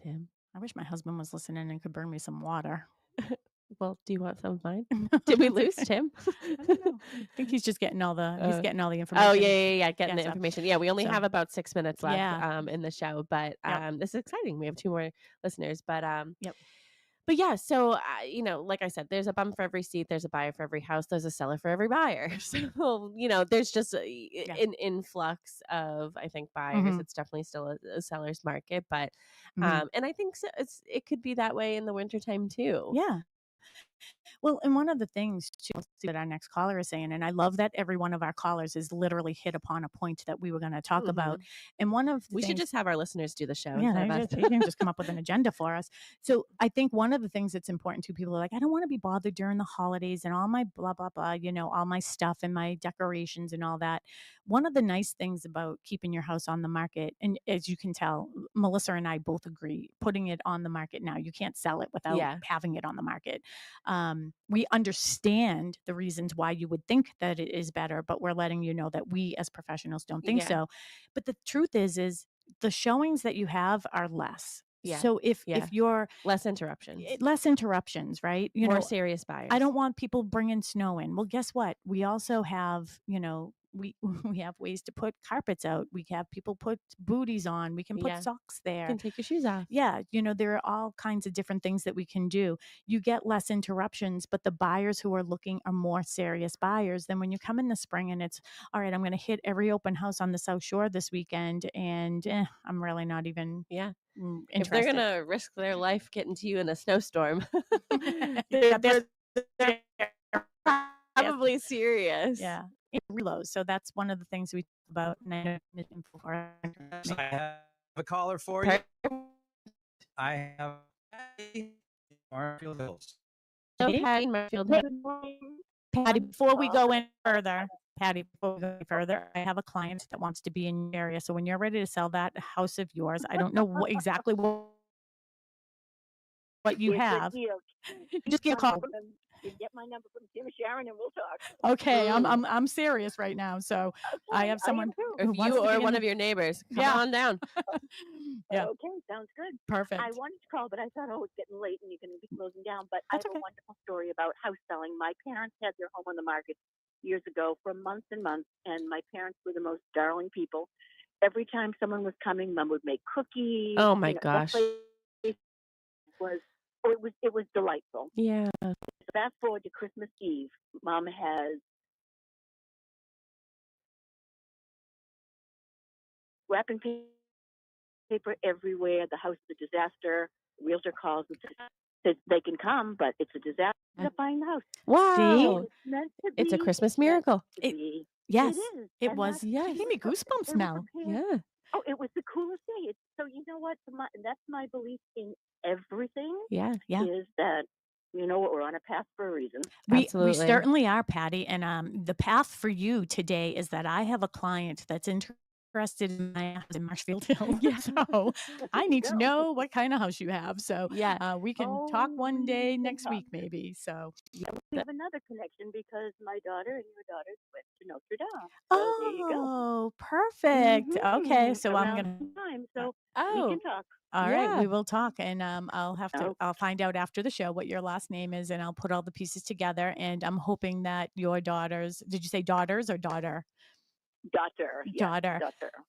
Tim. I wish my husband was listening and could bring me some water. Well, do you want some of mine? Did we lose Tim? I don't know. I think he's just getting all the information. Oh yeah, getting the information. Yeah, we only have about 6 minutes left in the show, but this is exciting. We have 2 more listeners, but But yeah, so like I said, there's a bum for every seat. There's a buyer for every house. There's a seller for every buyer. So there's just an influx of, I think, buyers. Mm-hmm. It's definitely still a seller's market, but and I think it could be that way in the wintertime too. Yeah. Well, and one of the things too, that our next caller is saying, and I love that every one of our callers is literally hit upon a point that we were going to talk about. And one of the we should just have our listeners do the show. Yeah, you can just come up with an agenda for us. So I think one of the things that's important to people are like, I don't want to be bothered during the holidays and all my blah, blah, blah, all my stuff and my decorations and all that. One of the nice things about keeping your house on the market, and as you can tell, Melissa and I both agree, putting it on the market now, you can't sell it without having it on the market. We understand the reasons why you would think that it is better, but we're letting you know that we as professionals don't think so. But the truth is the showings that you have are less. Yeah. So if you're less interruptions, right? More serious buyers. I don't want people bringing snow in. Well, guess what? We also have, we have ways to put carpets out. We have people put booties on. We can put socks there. You can take your shoes off. Yeah. There are all kinds of different things that we can do. You get less interruptions, but the buyers who are looking are more serious buyers than when you come in the spring and it's, all right, I'm going to hit every open house on the South Shore this weekend. And I'm really not even interested. If they're going to risk their life getting to you in a snowstorm, they're probably serious. Yeah. Reloads. So that's one of the things we talk about. And I have a caller for you. I have Marfield Hills. Patty, Marfield Hills. Patty, before we go any further, I have a client that wants to be in your area. So when you're ready to sell that house of yours, I don't know exactly what you have. Just give a call. You get my number from Tim Sharon, and we'll talk. Okay, I'm serious right now. So okay, I have someone. If you or one of your neighbors, come on down. Yeah. Okay, sounds good. Perfect. I wanted to call, but I thought, it's getting late and you're going to be closing down. But That's I have a wonderful story about house selling. My parents had their home on the market years ago for months and months, and my parents were the most darling people. Every time someone was coming, Mom would make cookies. Oh my gosh. It was delightful. Yeah. Fast forward to Christmas Eve. Mom has wrapping paper everywhere. The house is a disaster. Realtor calls and says they can come, but it's a disaster to find the house. Wow. It's a Christmas miracle. Yes, it is. it was. Yeah, give me goosebumps now. Yeah. Oh, it was the coolest day. So you know what? That's my belief in everything. Yeah. Is that we're on a path for a reason. We certainly are, Patty. And the path for you today is that I have a client that's interested in my house in Marshfield Hill. So I need to know what kind of house you have. So we can talk one day next week, maybe. So we have another connection because my daughter and your daughter went to Notre Dame. So there you go. Oh, perfect. Okay, so Around I'm gonna. time, so we can talk. All right, we will talk, and I'll find out after the show what your last name is, and I'll put all the pieces together. And I'm hoping that your daughters, did you say daughters or daughter? Daughter.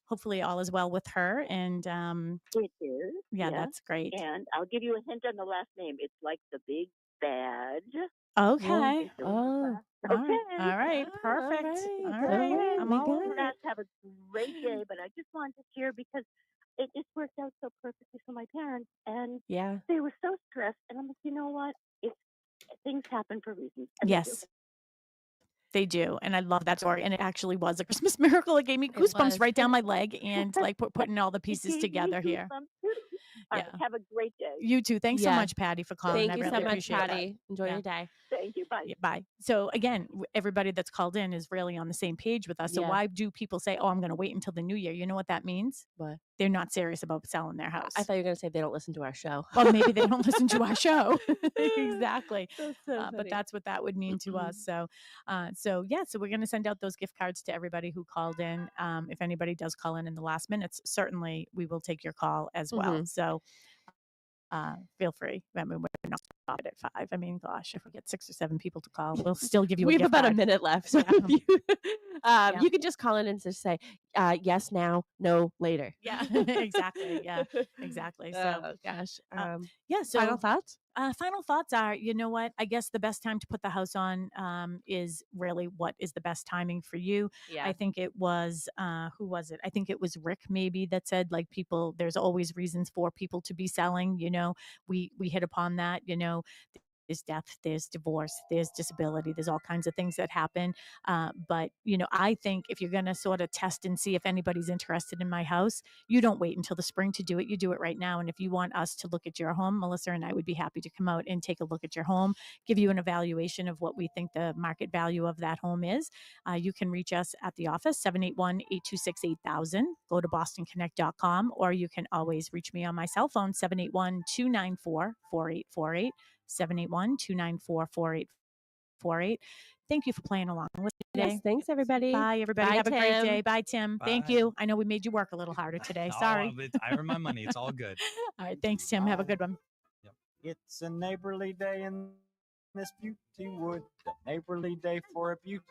Hopefully all is well with her, and it is. Yeah, that's great. And I'll give you a hint on the last name. It's like the big badge. Okay. Oh. Okay. All right. Perfect. All right. I'm all over it. Have a great day, but I just wanted to share because it just worked out so perfectly for my parents, and they were so stressed. And I'm like, you know what? Things happen for reasons. Yes. They do. And I love that story. And it actually was a Christmas miracle. It gave me goosebumps right down my leg, and like putting all the pieces together here. Yeah. Have a great day. You too. Thanks so much, Patty, for calling. Thank you so much, Patty. Enjoy your day. Thank you. Bye. Bye. So again, everybody that's called in is really on the same page with us. So why do people say, "Oh, I'm going to wait until the new year"? You know what that means? What? They're not serious about selling their house. I thought you were going to say they don't listen to our show. Well, maybe they don't listen to our show. Exactly. That's so but that's what that would mean to us. So we're going to send out those gift cards to everybody who called in. If anybody does call in the last minutes, certainly we will take your call as well. So feel free. I mean, we're not stopped at 5. I mean, gosh, if we get 6 or 7 people to call, we'll still give you. We have about a minute left, so you can just call in and just say yes now, no later. Yeah, exactly. Yeah, exactly. So, oh gosh, So final thoughts. Final thoughts are, you know what? I guess the best time to put the house on is really what is the best timing for you. Yeah. I think it was, who was it? I think it was Rick maybe that said, like, people, there's always reasons for people to be selling, we hit upon that, there's death, there's divorce, there's disability, there's all kinds of things that happen. But, I think if you're going to sort of test and see if anybody's interested in my house, you don't wait until the spring to do it. You do it right now. And if you want us to look at your home, Melissa and I would be happy to come out and take a look at your home, give you an evaluation of what we think the market value of that home is. You can reach us at the office, 781-826-8000. Go to bostonconnect.com, or you can always reach me on my cell phone, 781-294-4848. 781-294-4848. Thank you for playing along with me today. Yes, thanks everybody. Bye, everybody. Bye, Have Tim. a great day. Bye, Tim. Bye. Thank you. I know we made you work a little harder today. Sorry. I earned my money. It's all good. All right. Thanks, Tim. Have a good one. Yep. It's a neighborly day in this beauty wood, a neighborly day for a beauty.